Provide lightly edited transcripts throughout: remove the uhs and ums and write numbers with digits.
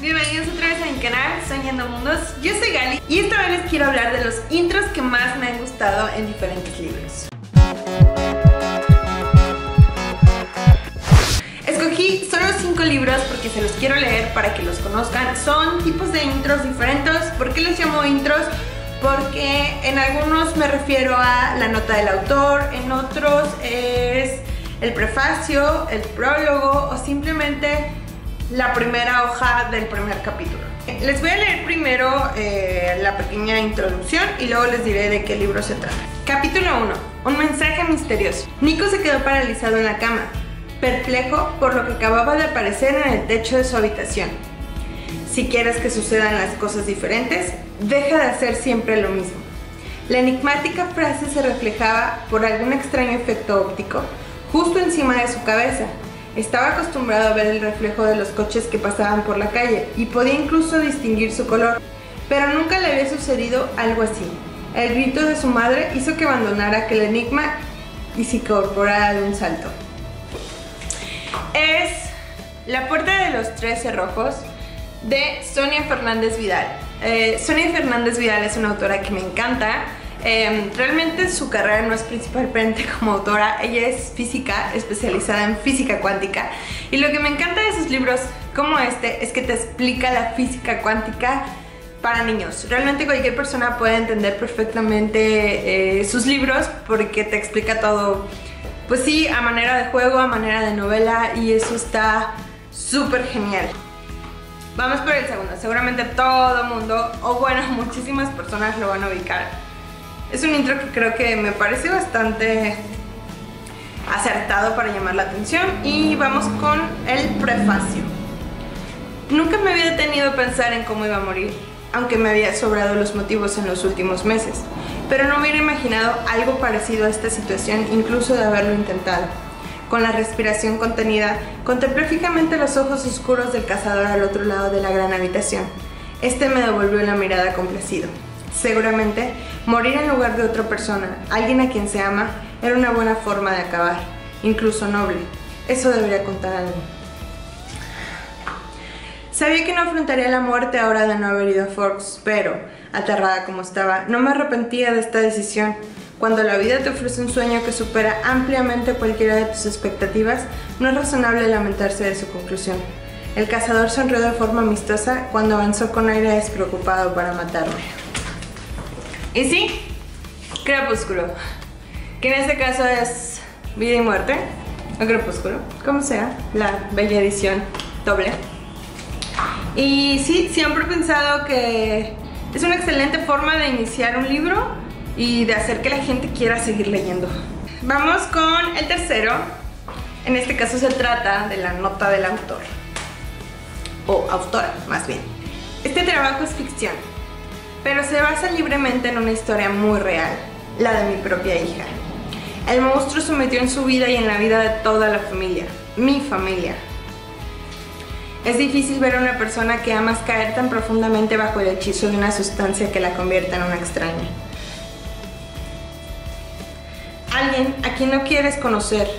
bienvenidos otra vez a mi canal Soñando Mundos. Yo soy Gali y esta vez les quiero hablar de los intros que más me han gustado en diferentes libros. Escogí solo 5 libros porque se los quiero leer para que los conozcan. Son tipos de intros diferentes. ¿Por qué los llamo intros? Porque en algunos me refiero a la nota del autor, en otros es el prefacio, el prólogo o simplemente la primera hoja del primer capítulo. Les voy a leer primero la pequeña introducción y luego les diré de qué libro se trata. Capítulo 1. Un mensaje misterioso. Nico se quedó paralizado en la cama, perplejo por lo que acababa de aparecer en el techo de su habitación. Si quieres que sucedan las cosas diferentes, deja de hacer siempre lo mismo. La enigmática frase se reflejaba por algún extraño efecto óptico justo encima de su cabeza. Estaba acostumbrado a ver el reflejo de los coches que pasaban por la calle y podía incluso distinguir su color, pero nunca le había sucedido algo así. El grito de su madre hizo que abandonara aquel enigma y se incorporara de un salto. Es La puerta de los 13 cerrojos de Sonia Fernández Vidal. Sonia Fernández Vidal es una autora que me encanta. Realmente su carrera no es principalmente como autora, ella es física, especializada en física cuántica, y lo que me encanta de sus libros como este es que te explica la física cuántica para niños. Realmente cualquier persona puede entender perfectamente sus libros porque te explica todo, pues sí, a manera de juego, a manera de novela, y eso está súper genial. Vamos por el segundo. Seguramente todo mundo, o bueno, muchísimas personas lo van a ubicar. Es un intro que creo que me parece bastante acertado para llamar la atención, y vamos con el prefacio. Nunca me había detenido a pensar en cómo iba a morir, aunque me había sobrado los motivos en los últimos meses, pero no hubiera imaginado algo parecido a esta situación incluso de haberlo intentado. Con la respiración contenida, contemplé fijamente los ojos oscuros del cazador al otro lado de la gran habitación. Este me devolvió la mirada complacido. Seguramente, morir en lugar de otra persona, alguien a quien se ama, era una buena forma de acabar, incluso noble. Eso debería contar algo. Sabía que no afrontaría la muerte ahora de no haber ido a Forks, pero, aterrada como estaba, no me arrepentía de esta decisión. Cuando la vida te ofrece un sueño que supera ampliamente cualquiera de tus expectativas, no es razonable lamentarse de su conclusión. El cazador sonrió de forma amistosa cuando avanzó con aire despreocupado para matarme. Y sí, Crepúsculo, que en este caso es Vida y Muerte, o Crepúsculo, como sea, la bella edición doble. Y sí, siempre he pensado que es una excelente forma de iniciar un libro y de hacer que la gente quiera seguir leyendo. Vamos con el tercero. En este caso se trata de la nota del autor, o autora más bien. Este trabajo es ficción, pero se basa libremente en una historia muy real, la de mi propia hija. El monstruo se metió en su vida y en la vida de toda la familia, mi familia. Es difícil ver a una persona que amas caer tan profundamente bajo el hechizo de una sustancia que la convierta en una extraña. Alguien a quien no quieres conocer.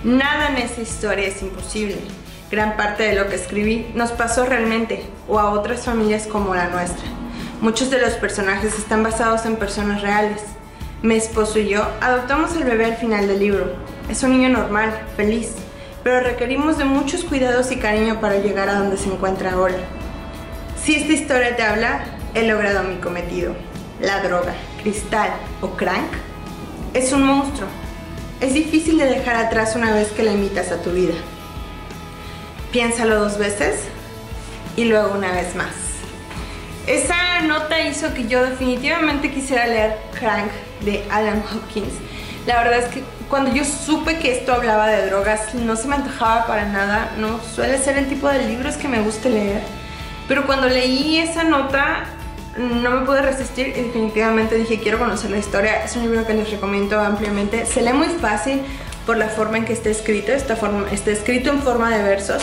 Nada en esa historia es imposible. Gran parte de lo que escribí nos pasó realmente, o a otras familias como la nuestra. Muchos de los personajes están basados en personas reales. Mi esposo y yo adoptamos al bebé al final del libro. Es un niño normal, feliz, pero requerimos de muchos cuidados y cariño para llegar a donde se encuentra ahora. Si esta historia te habla, he logrado mi cometido. La droga, cristal o crank es un monstruo. Es difícil de dejar atrás una vez que la invitas a tu vida. Piénsalo 2 veces y luego una vez más. Esa nota hizo que yo definitivamente quisiera leer Crank de Alan Hopkins. La verdad es que cuando yo supe que esto hablaba de drogas no se me antojaba para nada. No suele ser el tipo de libros que me guste leer, pero cuando leí esa nota no me pude resistir y definitivamente dije quiero conocer la historia. Es un libro que les recomiendo ampliamente. Se lee muy fácil por la forma en que está escrito. Está escrito en forma de versos,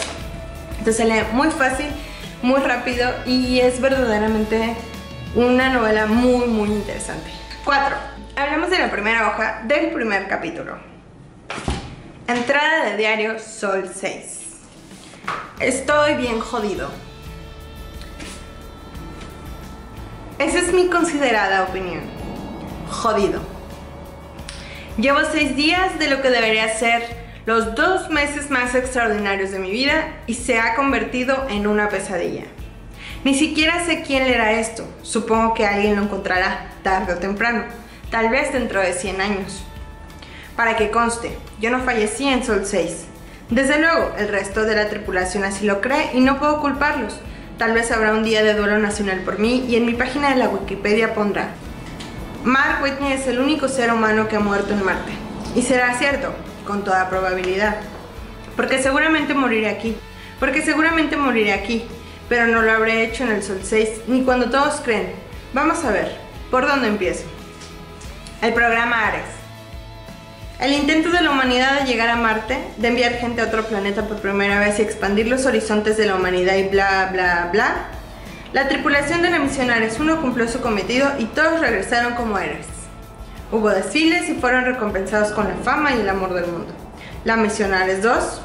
entonces se lee muy fácil, muy rápido, y es verdaderamente una novela muy muy interesante. 4. Hablamos de la primera hoja del primer capítulo. Entrada de diario Sol 6. Estoy bien jodido. Esa es mi considerada opinión. Jodido. Llevo 6 días de lo que debería ser los 2 meses más extraordinarios de mi vida y se ha convertido en una pesadilla. Ni siquiera sé quién leerá esto. Supongo que alguien lo encontrará tarde o temprano, tal vez dentro de 100 años. Para que conste, yo no fallecí en Sol 6. Desde luego, el resto de la tripulación así lo cree y no puedo culparlos. Tal vez habrá un día de duelo nacional por mí y en mi página de la Wikipedia pondrá: Mark Whitney es el único ser humano que ha muerto en Marte. Y será cierto, con toda probabilidad. Porque seguramente moriré aquí. Pero no lo habré hecho en el Sol 6, ni cuando todos creen. Vamos a ver, ¿por dónde empiezo? El programa Ares. El intento de la humanidad de llegar a Marte, de enviar gente a otro planeta por primera vez y expandir los horizontes de la humanidad y bla bla bla. La tripulación de la misión Ares 1 cumplió su cometido y todos regresaron como héroes. Hubo desfiles y fueron recompensados con la fama y el amor del mundo. La misión Ares 2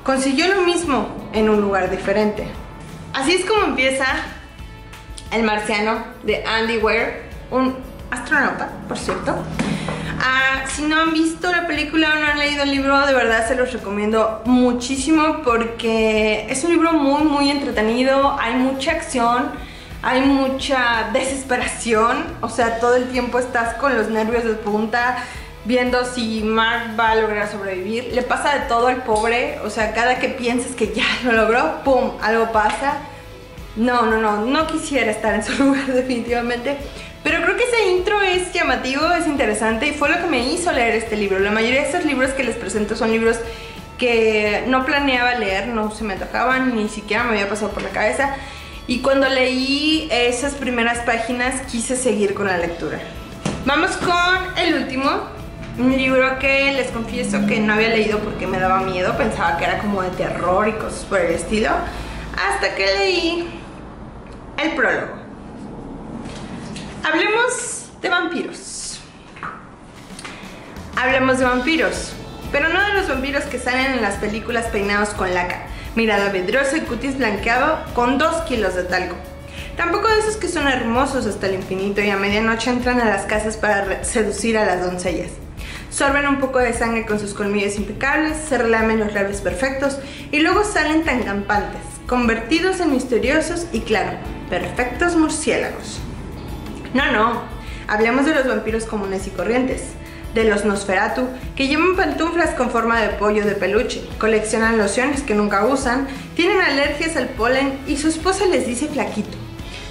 consiguió lo mismo en un lugar diferente. Así es como empieza El marciano de Andy Weir, un astronauta, por cierto. Si no han visto la película o no han leído el libro, de verdad se los recomiendo muchísimo porque es un libro muy entretenido. Hay mucha acción, hay mucha desesperación, o sea, todo el tiempo estás con los nervios de punta viendo si Mark va a lograr sobrevivir. Le pasa de todo al pobre, o sea, cada que piensas que ya lo logró, ¡pum!, algo pasa. No quisiera estar en su lugar definitivamente. Pero creo que ese intro es llamativo, es interesante y fue lo que me hizo leer este libro. La mayoría de estos libros que les presento son libros que no planeaba leer, no se me tocaban, ni siquiera me había pasado por la cabeza. Y cuando leí esas primeras páginas quise seguir con la lectura. Vamos con el último, un libro que les confieso que no había leído porque me daba miedo, pensaba que era como de terror y cosas por el estilo, hasta que leí el prólogo. Hablemos de vampiros. Hablemos de vampiros, pero no de los vampiros que salen en las películas peinados con laca, mirada vidriosa y cutis blanqueado con 2 kilos de talco. Tampoco de esos que son hermosos hasta el infinito y a medianoche entran a las casas para seducir a las doncellas. Sorben un poco de sangre con sus colmillos impecables, se relamen los labios perfectos y luego salen tan campantes, convertidos en misteriosos y, claro, perfectos murciélagos. No, hablemos de los vampiros comunes y corrientes, de los Nosferatu, que llevan pantuflas con forma de pollo de peluche, coleccionan lociones que nunca usan, tienen alergias al polen y su esposa les dice flaquito,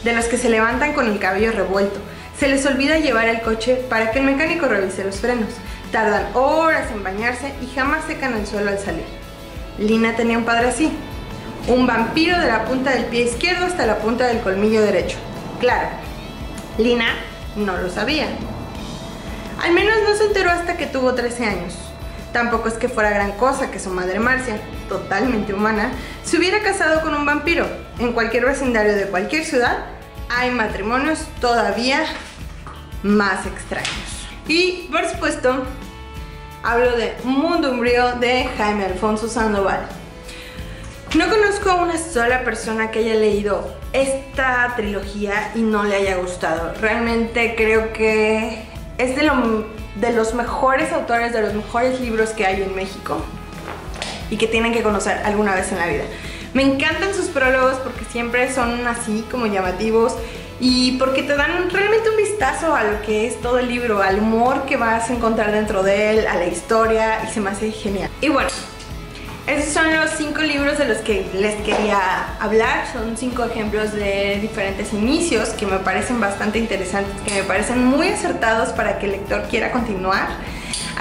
de los que se levantan con el cabello revuelto, se les olvida llevar el coche para que el mecánico revise los frenos, tardan horas en bañarse y jamás secan el suelo al salir. Lina tenía un padre así, un vampiro de la punta del pie izquierdo hasta la punta del colmillo derecho. Claro, Lina no lo sabía. Al menos no se enteró hasta que tuvo 13 años. Tampoco es que fuera gran cosa que su madre Marcia, totalmente humana, se hubiera casado con un vampiro. En cualquier vecindario de cualquier ciudad hay matrimonios todavía más extraños. Y por supuesto, hablo de Mundo Umbrío de Jaime Alfonso Sandoval. No conozco a una sola persona que haya leído esta trilogía y no le haya gustado. Realmente creo que es de los mejores autores, de los mejores libros que hay en México y que tienen que conocer alguna vez en la vida. Me encantan sus prólogos porque siempre son así como llamativos y porque te dan realmente un vistazo a lo que es todo el libro, al humor que vas a encontrar dentro de él, a la historia, y se me hace genial. Y bueno, esos son los 5 libros de los que les quería hablar. Son 5 ejemplos de diferentes inicios que me parecen bastante interesantes, que me parecen muy acertados para que el lector quiera continuar.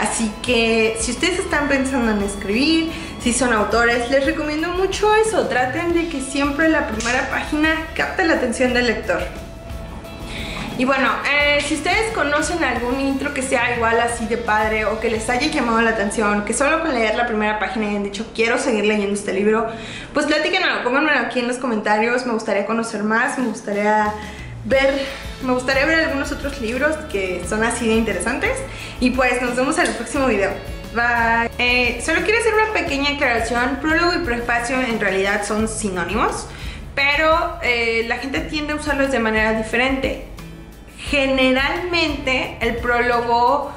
Así que si ustedes están pensando en escribir, si son autores, les recomiendo mucho eso. Traten de que siempre la primera página capte la atención del lector. Y bueno, si ustedes conocen algún intro que sea igual así de padre o que les haya llamado la atención, que solo con leer la primera página hayan dicho quiero seguir leyendo este libro, pues platíquenlo, pónganmelo aquí en los comentarios. Me gustaría conocer más, me gustaría ver algunos otros libros que son así de interesantes. Y pues nos vemos en el próximo video. Bye. Solo quiero hacer una pequeña aclaración. Prólogo y prefacio en realidad son sinónimos, pero la gente tiende a usarlos de manera diferente. Generalmente el prólogo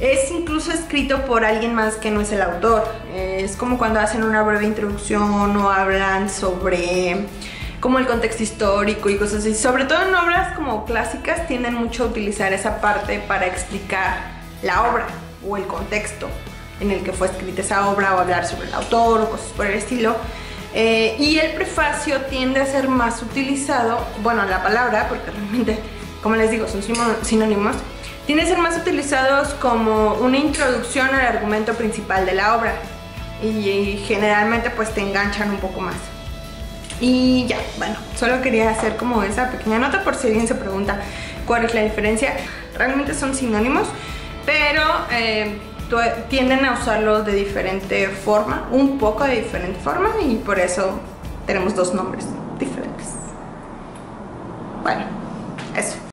es incluso escrito por alguien más que no es el autor. Es como cuando hacen una breve introducción o hablan sobre como el contexto histórico y cosas así. Sobre todo en obras como clásicas tienden mucho a utilizar esa parte para explicar la obra o el contexto en el que fue escrita esa obra, o hablar sobre el autor o cosas por el estilo. Y el prefacio tiende a ser más utilizado, bueno, la palabra, porque realmente, como les digo, son sinónimos, tiende a ser más utilizados como una introducción al argumento principal de la obra, y generalmente pues te enganchan un poco más. Y ya, bueno, solo quería hacer como esa pequeña nota por si alguien se pregunta cuál es la diferencia. Realmente son sinónimos, pero tienden a usarlo de diferente forma, un poco de diferente forma, y por eso tenemos dos nombres diferentes. Bueno, eso.